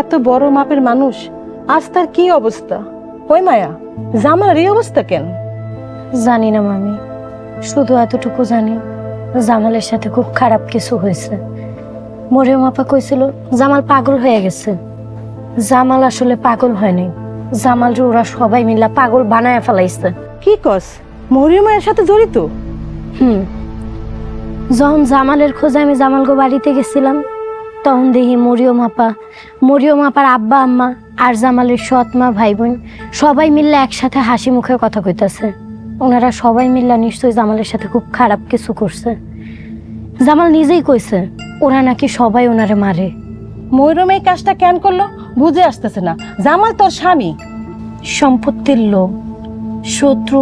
এত বড় মাপের মানুষ, আজ তার কি অবস্থা? ওই মায়া, জামার এই অবস্থা কেন? জানি না মামি, শুধু এতটুকু জানি জামালের সাথে খুব খারাপ কিছু হয়েছে। মরিয়ম আপা কইছিল জামাল পাগল হয়ে গেছে। জামাল আসলে পাগল হয়নি, জামাল ওরা সবাই মিলে পাগল বানায় ফেলাইছে। কি কস? মরিয়মের সাথে জড়িত? যখন জামালের খোঁজে আমি জামালগো বাড়িতে গেছিলাম, তখন দেখি মরিয়ম আপার আব্বা আম্মা আর জামালের সৎ মা ভাই বোন সবাই মিললে একসাথে হাসি মুখে কথা কইতাছে। ওনারা সবাই মিললে নিশ্চয়ই জামালের সাথে খুব খারাপ কিছু করছে। জামাল নিজেই কইছে ওরা নাকি সবাই ওনারে মারে। মরিয়ম এই কাজটা কেন করলো বুঝে আসতেছে না। জামাল তোর স্বামী। সম্পত্তির লোভ, শত্রু